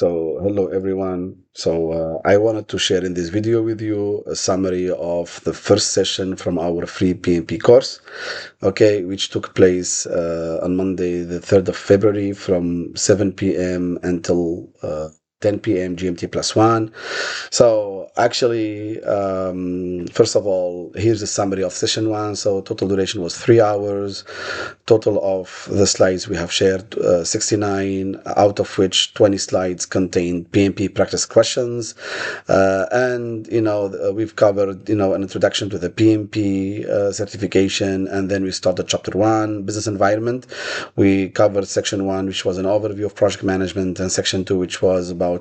So, hello everyone. I wanted to share in this video with you a summary of the first session from our free PMP course, okay, which took place on Monday, the 3rd of February from 7 p.m. until 10 p.m. GMT plus one. So, actually, first of all, here's a summary of session one. So, total duration was 3 hours. Total of the slides we have shared 69, out of which 20 slides contained PMP practice questions. And we've covered an introduction to the PMP certification, and then we started chapter one, business environment. We covered section one, which was an overview of project management, and section two, which was about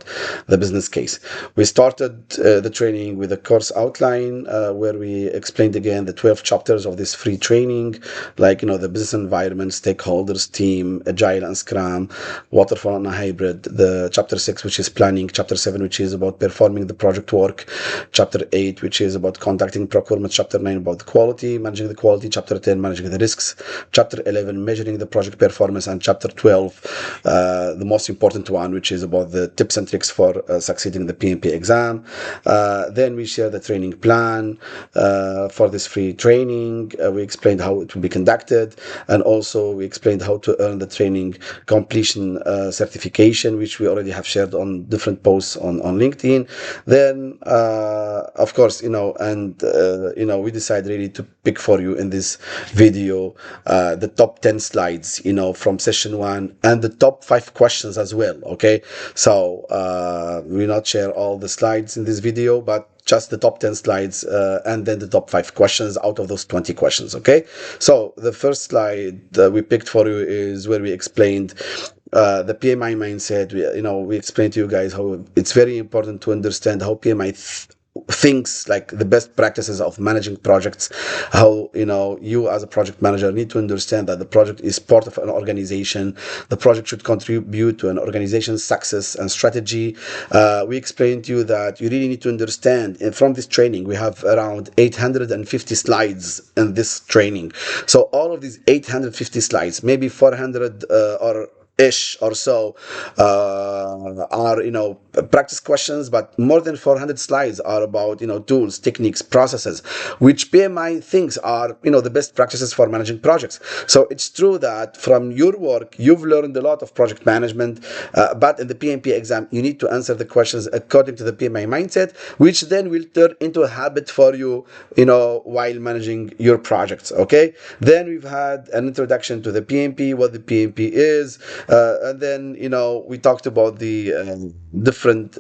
the business case. We started the training with a course outline where we explained again the 12 chapters of this free training, like the business environment, stakeholders, team, agile and scrum, waterfall and hybrid, the chapter 6, which is planning, chapter 7, which is about performing the project work, chapter 8, which is about contacting procurement, chapter 9 about the quality, managing the quality, chapter 10 managing the risks, chapter 11 measuring the project performance, and chapter 12 the most important one, which is about the tips and tricks for succeeding the PMP exam. Then we share the training plan for this free training. We explained how it will be conducted, and also we explained how to earn the training completion certification, which we already have shared on different posts on LinkedIn. Then of course we decided really to pick for you in this video the top 10 slides from session one, and the top 5 questions as well. Okay, so we not share all the slides in this video, but just the top 10 slides and then the top 5 questions out of those 20 questions. Okay, so the first slide we picked for you is where we explained the PMI mindset. We explained to you guys how it's very important to understand how PMI thinks, like the best practices of managing projects, how you as a project manager need to understand that the project is part of an organization. The project should contribute to an organization's success and strategy. We explained to you that you really need to understand, and from this training we have around 850 slides in this training. So all of these 850 slides, maybe 400 or ish or so are practice questions, but more than 400 slides are about tools, techniques, processes, which PMI thinks are the best practices for managing projects. So it's true that from your work you've learned a lot of project management, but in the PMP exam you need to answer the questions according to the PMI mindset, which then will turn into a habit for you while managing your projects. Okay, then we've had an introduction to the PMP, what the PMP is, and then we talked about the different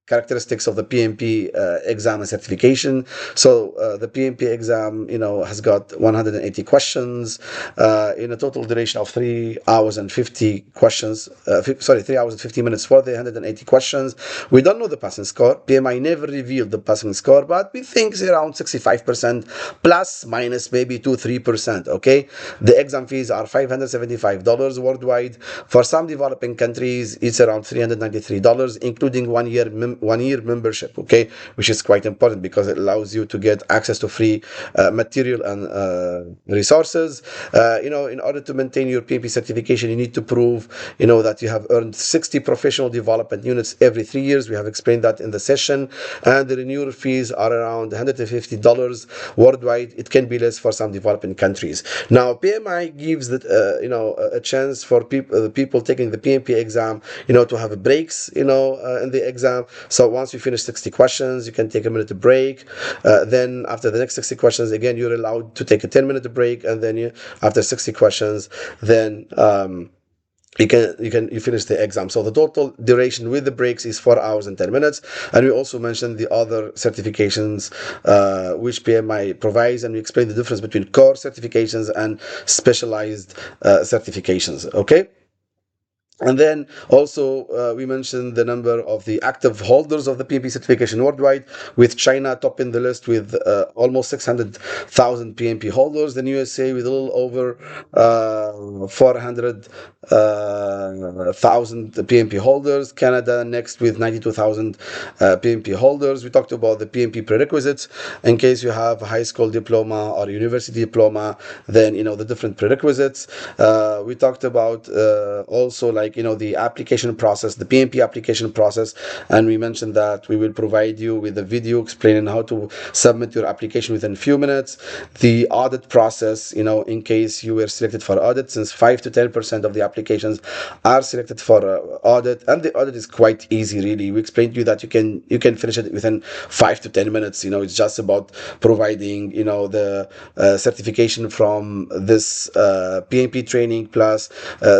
characteristics of the PMP exam and certification. So the PMP exam, has got 180 questions in a total duration of 3 hours and 50 questions. 3 hours and 50 minutes for the 180 questions. We don't know the passing score. PMI never revealed the passing score, but we think it's around 65%, plus minus maybe 2-3%. Okay, the exam fees are $575 worldwide. For some developing countries, it's around $393, including 1 year membership. Okay, which is quite important because it allows you to get access to free material and resources. In order to maintain your PMP certification, you need to prove that you have earned 60 professional development units every 3 years. We have explained that in the session, and the renewal fees are around $150 worldwide. It can be less for some developing countries. Now PMI gives that a chance for people taking the PMP exam to have breaks in the exam. So once you finish 60 questions, you can take a minute break. Then after the next 60 questions, again, you're allowed to take a 10-minute break. And then after 60 questions, then you finish the exam. So the total duration with the breaks is 4 hours and 10 minutes. And we also mentioned the other certifications which PMI provides, and we explained the difference between core certifications and specialized certifications. Okay. And then also we mentioned the number of the active holders of the PMP certification worldwide, with China topping the list with almost 600,000 PMP holders, then USA with a little over 400,000 PMP holders, Canada next with 92,000 PMP holders. We talked about the PMP prerequisites. In case you have a high school diploma or university diploma, then the different prerequisites. We talked about also like like, the application process, the PMP application process. And we mentioned that we will provide you with a video explaining how to submit your application within a few minutes. The audit process, in case you were selected for audit, since 5 to 10% of the applications are selected for audit, and the audit is quite easy, really. We explained to you that you can finish it within 5 to 10 minutes. It's just about providing, the certification from this PMP training, plus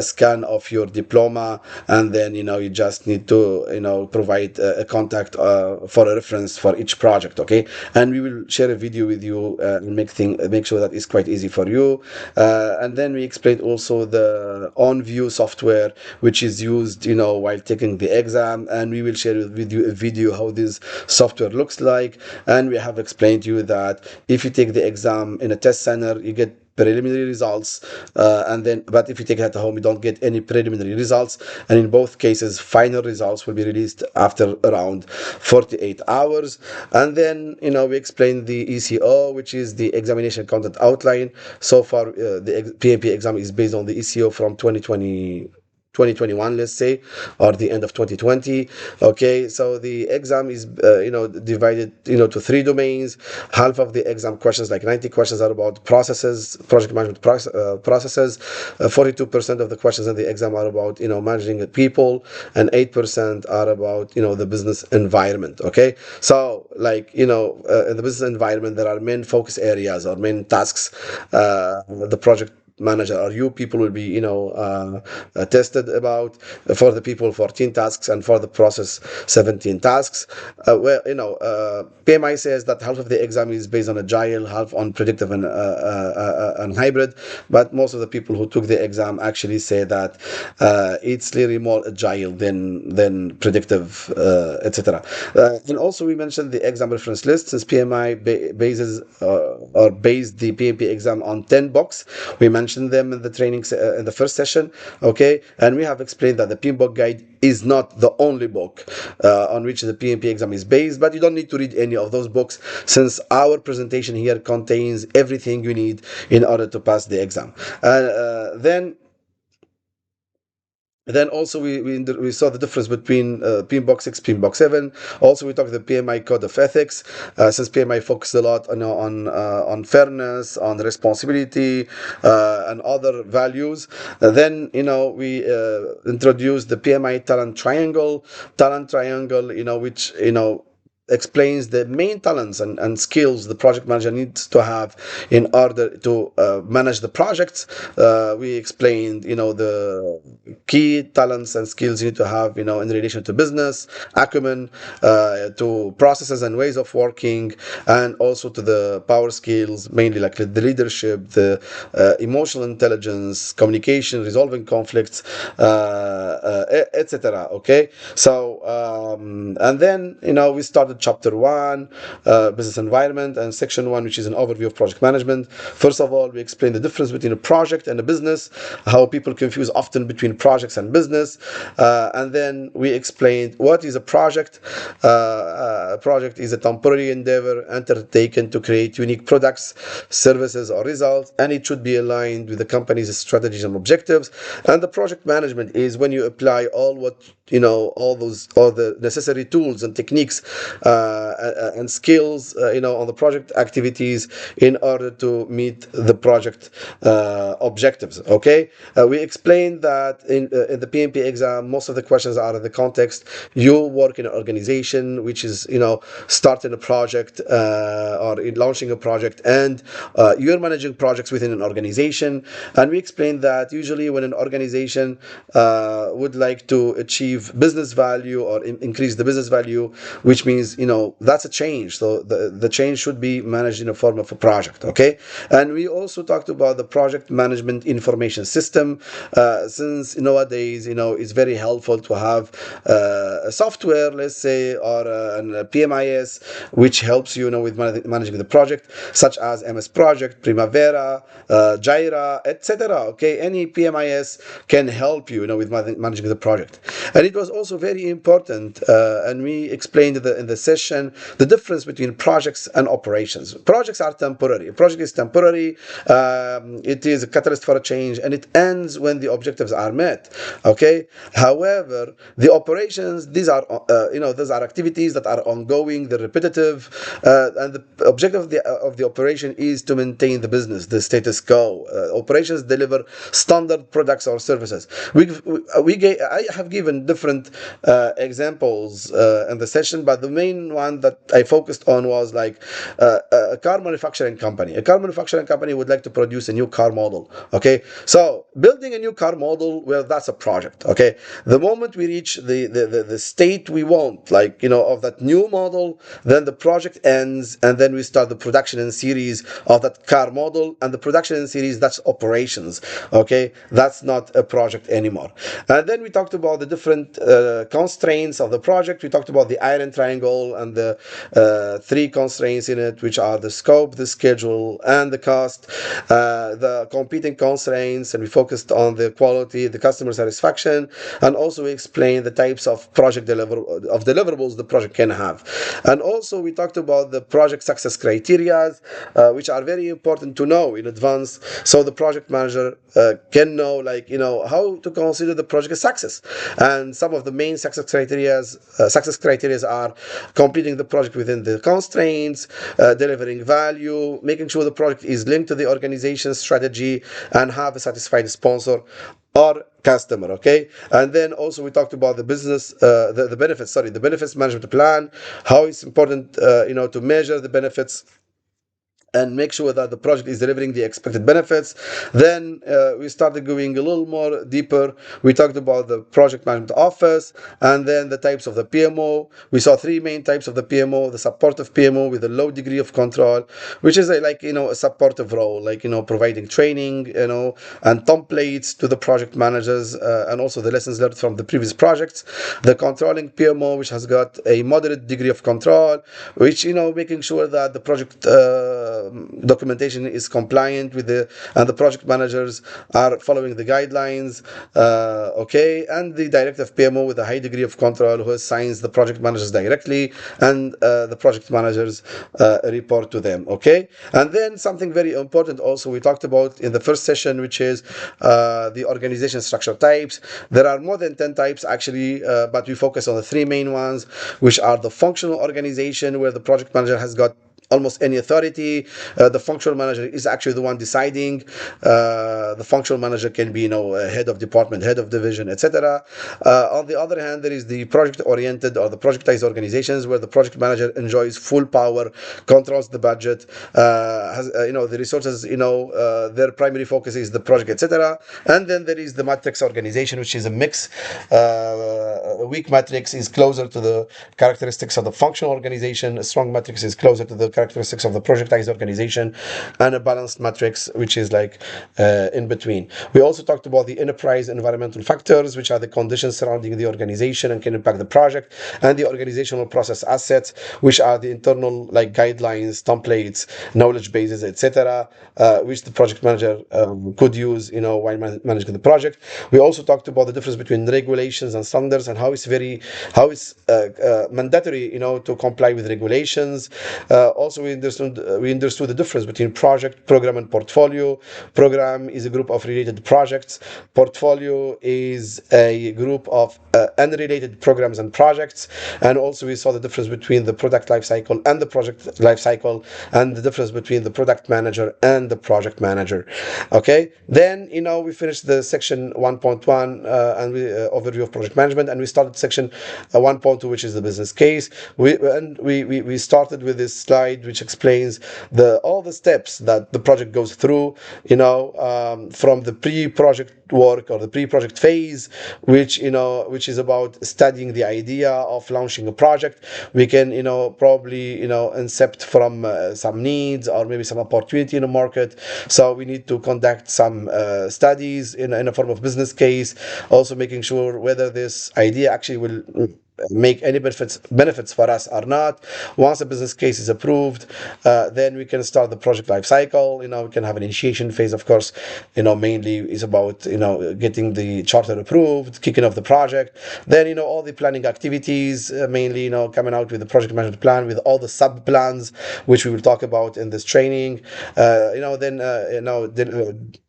scan of your diploma, and then you just need to provide a contact for a reference for each project. Okay, and we will share a video with you and make sure that it's quite easy for you. And then we explained also the on view software, which is used while taking the exam, and we will share with you a video how this software looks like. And we have explained to you that if you take the exam in a test center, you get preliminary results, but if you take it at home, you don't get any preliminary results. And in both cases, final results will be released after around 48 hours. And then we explained the ECO, which is the examination content outline. So far, the PMP exam is based on the ECO from 2021, let's say, or the end of 2020. Okay, so the exam is divided to three domains. Half of the exam questions, like 90 questions, are about project management processes. 42% of the questions in the exam are about managing people, and 8% are about the business environment. Okay, so like in the business environment, there are main focus areas or main tasks. The project manager or you people will be tested about. For the people, 14 tasks, and for the process, 17 tasks. PMI says that half of the exam is based on agile, half on predictive and hybrid, but most of the people who took the exam actually say that it's really more agile than predictive, etc. And also we mentioned the exam reference list, since PMI bases or based the PMP exam on 10 books. We mentioned them in the training in the first session. Okay, and we have explained that the PMBOK guide is not the only book on which the PMP exam is based, but you don't need to read any of those books, since our presentation here contains everything you need in order to pass the exam. Then also we saw the difference between PMBOK 6, PMBOK 7. Also we talked the PMI code of ethics, since PMI focused a lot on fairness, on responsibility, and other values. Then we introduced the PMI talent triangle, which explains the main talents and skills the project manager needs to have in order to manage the projects. We explained the key talents and skills you need to have in relation to business acumen, to processes and ways of working, and also to the power skills, mainly like the leadership, the emotional intelligence, communication, resolving conflicts, etc. Okay, so and then we started chapter 1, business environment, and section 1, which is an overview of project management. First of all, we explain the difference between a project and a business, how people confuse often between projects and business, and then we explained what is a project. A project is a temporary endeavor undertaken to create unique products, services, or results, and it should be aligned with the company's strategies and objectives. And the project management is when you apply all the necessary tools and techniques and skills on the project activities in order to meet the project objectives. Okay, we explained that in the PMP exam, most of the questions are in the context you work in an organization, which is starting a project or launching a project, and you're managing projects within an organization. And we explained that usually when an organization would like to achieve business value or increase the business value, which means that's a change, so the change should be managed in a form of a project. Okay, and we also talked about the project management information system, since nowadays it's very helpful to have a software, let's say, or a PMIS, which helps you with managing the project, such as MS Project, Primavera, Jira, etc. Okay, any PMIS can help you with managing the project. And it was also very important, and we explained in the session the difference between projects and operations. Projects are temporary. A project is temporary. It is a catalyst for a change, and it ends when the objectives are met. Okay. However, the operations, these are activities that are ongoing, they're repetitive, and the objective of the operation is to maintain the business, the status quo. Operations deliver standard products or services. I have given different examples in the session, but the main one that I focused on was like a car manufacturing company. A car manufacturing company would like to produce a new car model. Okay, so building a new car model, well, that's a project. Okay, the moment we reach the state we want, like of that new model, then the project ends, and then we start the production in series of that car model, and the production in series, that's operations. Okay, that's not a project anymore. And then we talked about the different constraints of the project. We talked about the iron triangle and the three constraints in it, which are the scope, the schedule, and the cost. The competing constraints, and we focused on the quality, the customer satisfaction, and also we explained the types of deliverables the project can have. And also we talked about the project success criteria, which are very important to know in advance, so the project manager can know, how to consider the project a success. And some of the main success criteria are completing the project within the constraints, delivering value, making sure the project is linked to the organization's strategy, and have a satisfied sponsor or customer. Okay, and then also we talked about the benefits management plan, how it's important to measure the benefits and make sure that the project is delivering the expected benefits. Then we started going a little more deeper. We talked about the project management office, and then the types of the PMO. We saw three main types of the PMO: the supportive PMO with a low degree of control, which is a supportive role, providing training, and templates to the project managers, and also the lessons learned from the previous projects. The controlling PMO, which has got a moderate degree of control, which making sure that the project documentation is compliant with and the project managers are following the guidelines. Okay, and the directive PMO with a high degree of control, who assigns the project managers directly, and the project managers report to them. Okay, and then something very important also we talked about in the first session, which is the organization structure types. There are more than 10 types actually, but we focus on the three main ones, which are the functional organization, where the project manager has got almost any authority. The functional manager is actually the one deciding. The functional manager can be head of department, head of division, etc. On the other hand, there is the project oriented or the projectized organizations, where the project manager enjoys full power, controls the budget, has the resources, their primary focus is the project, etc. And then there is the matrix organization, which is a mix. A weak matrix is closer to the characteristics of the functional organization. A strong matrix is closer to the characteristics of the projectized organization, and a balanced matrix, which is in between. We also talked about the enterprise environmental factors, which are the conditions surrounding the organization and can impact the project, and the organizational process assets, which are the internal guidelines, templates, knowledge bases, etc., which the project manager could use while managing the project. We also talked about the difference between regulations and standards, and how it's mandatory to comply with regulations. Also, we understood the difference between project, program, and portfolio. Program is a group of related projects. Portfolio is a group of unrelated programs and projects. And also we saw the difference between the product lifecycle and the project lifecycle, and the difference between the product manager and the project manager. Okay, then we finished the section 1.1 and overview of project management, and we started section 1.2, which is the business case. We started with this slide, which explains all the steps that the project goes through, from the pre-project work or the pre-project phase, which is about studying the idea of launching a project. We can probably incept from some needs or maybe some opportunity in the market. So we need to conduct some studies in a form of business case, also making sure whether this idea actually will make any benefits for us or not. Once a business case is approved, then we can start the project life cycle. We can have an initiation phase, of course. Mainly is about getting the charter approved, kicking off the project. Then all the planning activities, mainly coming out with the project management plan with all the sub plans, which we will talk about in this training. Then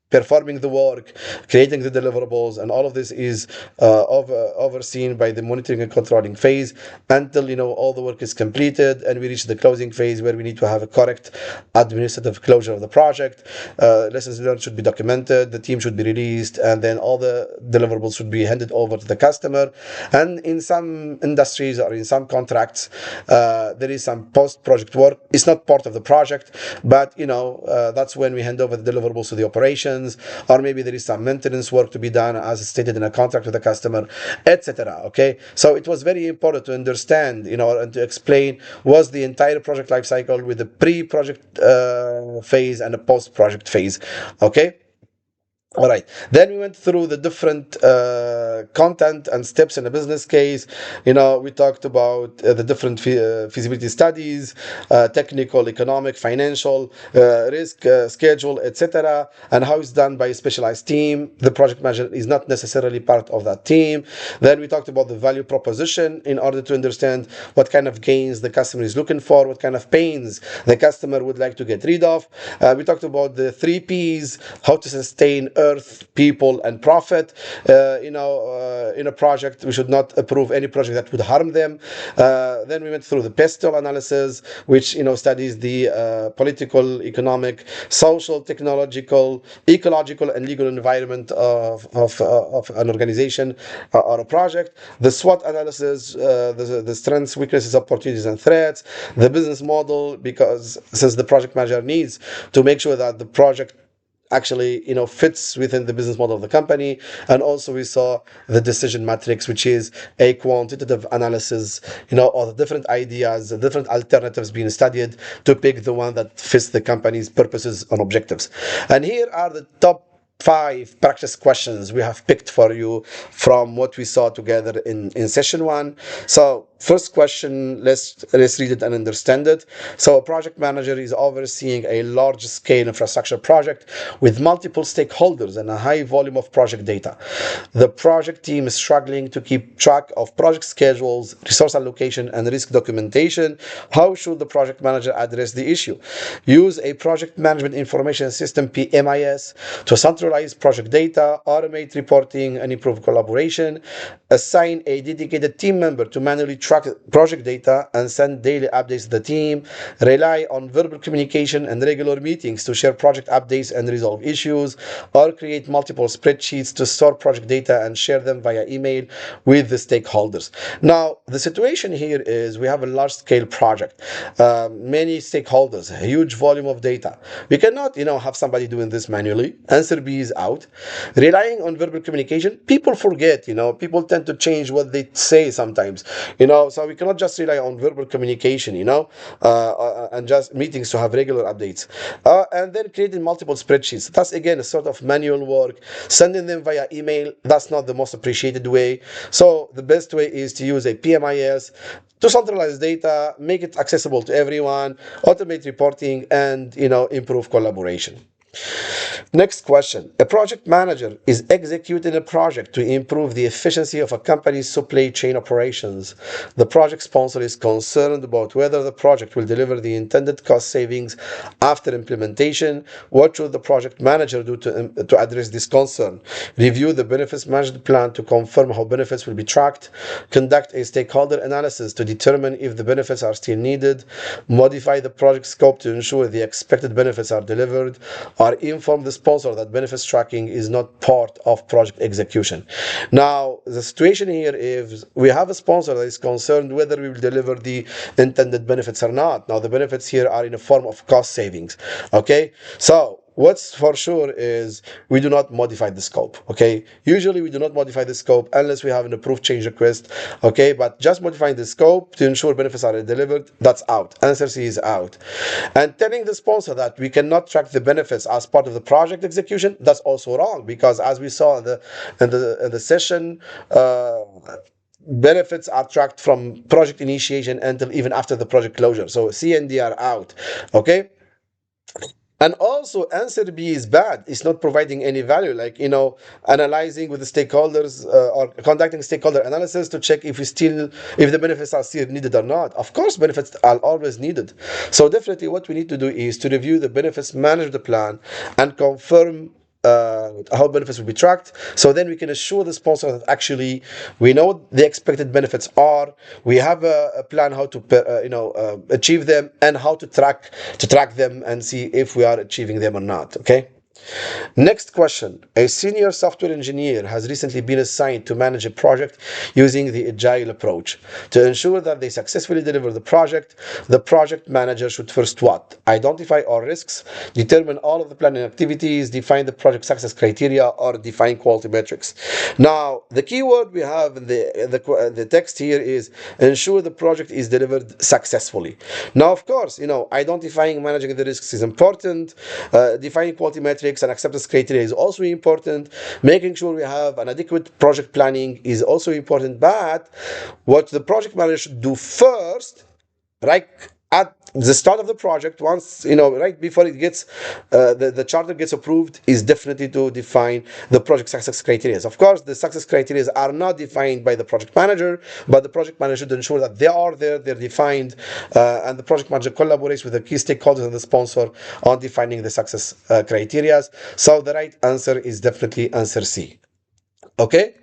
performing the work, creating the deliverables, and all of this is overseen by the monitoring and controlling phase until all the work is completed and we reach the closing phase where we need to have a correct administrative closure of the project. Lessons learned should be documented, the team should be released, and then all the deliverables should be handed over to the customer. And in some industries or in some contracts, there is some post-project work. It's not part of the project, but that's when we hand over the deliverables to the operations, or maybe there is some maintenance work to be done as stated in a contract with the customer, etc. Okay, so it was very important to understand, and to explain was the entire project life cycle with the pre-project phase and the post-project phase. Okay. All right. Then we went through the different content and steps in a business case. We talked about the different feasibility studies, technical, economic, financial, risk, schedule, etc., and how it's done by a specialized team. The project manager is not necessarily part of that team. Then we talked about the value proposition in order to understand what kind of gains the customer is looking for, what kind of pains the customer would like to get rid of. We talked about the 3 Ps, how to sustain earth, people, and profit. In a project, we should not approve any project that would harm them. Then we went through the pestle analysis, which studies the political, economic, social, technological, ecological, and legal environment of an organization or a project. The SWOT analysis, the strengths, weaknesses, opportunities, and threats. The business model, because since the project manager needs to make sure that the project actually fits within the business model of the company. And also we saw the decision matrix, which is a quantitative analysis of the different ideas, the different alternatives being studied to pick the one that fits the company's purposes and objectives. And here are the top 5 practice questions we have picked for you from what we saw together in session 1. So first question, let's read it and understand it. So a project manager is overseeing a large scale infrastructure project with multiple stakeholders and a high volume of project data. The project team is struggling to keep track of project schedules, resource allocation, and risk documentation. How should the project manager address the issue? Use a project management information system, PMIS, to centralize project data, automate reporting, and improve collaboration. Assign a dedicated team member to manually track project data and send daily updates to the team. Rely on verbal communication and regular meetings to share project updates and resolve issues, or create multiple spreadsheets to store project data and share them via email with the stakeholders. Now, the situation here is we have a large-scale project, many stakeholders, a huge volume of data. We cannot, have somebody doing this manually. Answer B is out. Relying on verbal communication, people forget, people tend to change what they say sometimes, so we cannot just rely on verbal communication, and just meetings to have regular updates. And then creating multiple spreadsheets. That's again a sort of manual work. Sending them via email, that's not the most appreciated way. So the best way is to use a PMIS to centralize data, make it accessible to everyone, automate reporting, and improve collaboration. Next question. A project manager is executing a project to improve the efficiency of a company's supply chain operations. The project sponsor is concerned about whether the project will deliver the intended cost savings after implementation. What should the project manager do to address this concern? Review the benefits management plan to confirm how benefits will be tracked. Conduct a stakeholder analysis to determine if the benefits are still needed. Modify the project scope to ensure the expected benefits are delivered, or inform the sponsor that benefits tracking is not part of project execution. Now, the situation here is we have a sponsor that is concerned whether we will deliver the intended benefits or not. Now, the benefits here are in a form of cost savings. Okay, so what's for sure is we do not modify the scope. Okay, usually we do not modify the scope unless we have an approved change request. Okay, but just modifying the scope to ensure benefits are delivered, that's out. Answer C is out. And telling the sponsor that we cannot track the benefits as part of the project execution, that's also wrong, because as we saw in the session, benefits are tracked from project initiation until even after the project closure. So C and D are out. Okay. And also, answer B is bad. It's not providing any value, like, analyzing with the stakeholders, or conducting stakeholder analysis to check if the benefits are still needed or not. Of course, benefits are always needed. So definitely, what we need to do is to review the benefits, manage the plan, and confirm how benefits will be tracked. So then we can assure the sponsor that actually we know what the expected benefits are. We have a plan how to achieve them, and how to track them and see if we are achieving them or not. Okay. Next question. A senior software engineer has recently been assigned to manage a project using the agile approach. To ensure that they successfully deliver the project manager should first what? Identify all risks, determine all of the planning activities, define the project success criteria, or define quality metrics. Now, the key word we have in the text here is ensure the project is delivered successfully. Now, of course, identifying, managing the risks is important. Defining quality metrics and acceptance criteria is also important. Making sure we have an adequate project planning is also important. But what the project manager should do first, right at the start of the project, once right before it gets the charter gets approved, is definitely to define the project success criteria. Of course, the success criteria are not defined by the project manager, but the project manager should ensure that they are there, they're defined, and the project manager collaborates with the key stakeholders and the sponsor on defining the success criteria. So the right answer is definitely answer C. Okay.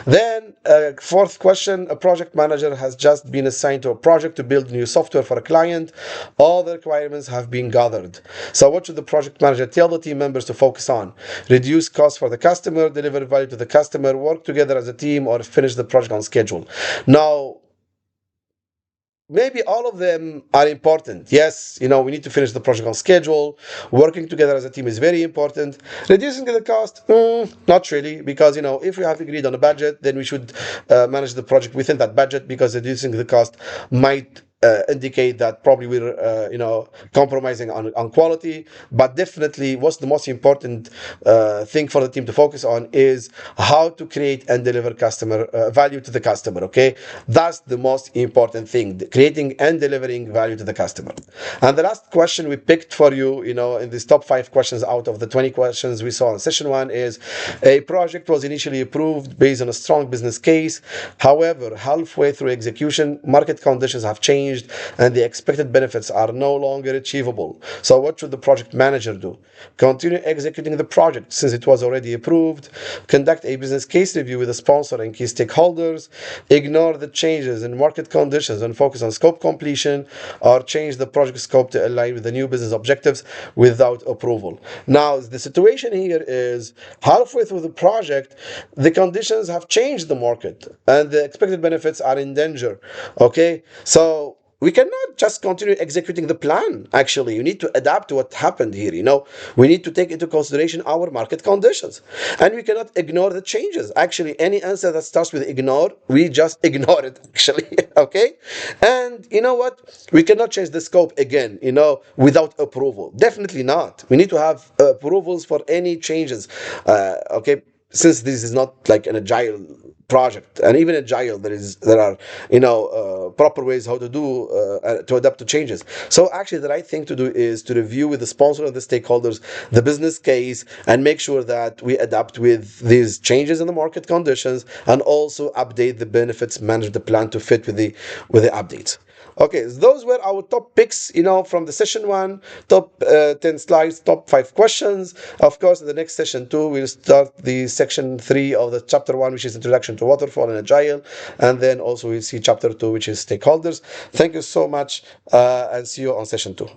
Then, fourth question, a project manager has just been assigned to a project to build new software for a client. All the requirements have been gathered. So what should the project manager tell the team members to focus on? Reduce costs for the customer, deliver value to the customer, work together as a team, or finish the project on schedule. Now, maybe all of them are important. Yes, we need to finish the project on schedule. Working together as a team is very important. Reducing the cost, not really, because if we have agreed on a budget, then we should manage the project within that budget, because reducing the cost might indicate that probably we're compromising on quality. But definitely, what's the most important thing for the team to focus on is how to create and deliver customer value to the customer. Okay, that's the most important thing, creating and delivering value to the customer. And the last question we picked for you, in these top 5 questions out of the 20 questions we saw in session 1, is a project was initially approved based on a strong business case. However, halfway through execution, market conditions have changed and the expected benefits are no longer achievable. So what should the project manager do? Continue executing the project since it was already approved. Conduct a business case review with the sponsor and key stakeholders. Ignore the changes in market conditions and focus on scope completion, or change the project scope to align with the new business objectives without approval. Now, the situation here is halfway through the project, the conditions have changed the market and the expected benefits are in danger. Okay, so we cannot just continue executing the plan. Actually, you need to adapt to what happened here. We need to take into consideration our market conditions, and we cannot ignore the changes. Actually, any answer that starts with ignore, we just ignore it, actually. Okay. And you know what, we cannot change the scope again without approval. Definitely not. We need to have approvals for any changes. Okay, since this is not like an agile project, and even agile, there are proper ways how to do to adapt to changes. So actually, the right thing to do is to review with the sponsor and the stakeholders the business case, and make sure that we adapt with these changes in the market conditions, and also update the benefits, manage the plan to fit with the updates. Okay, so those were our top picks, from the session 1, top 10 slides, top 5 questions. Of course, in the next session 2, we'll start the section 3 of the chapter 1, which is Introduction to Waterfall and Agile. And then also we'll see chapter 2, which is Stakeholders. Thank you so much, and see you on session 2.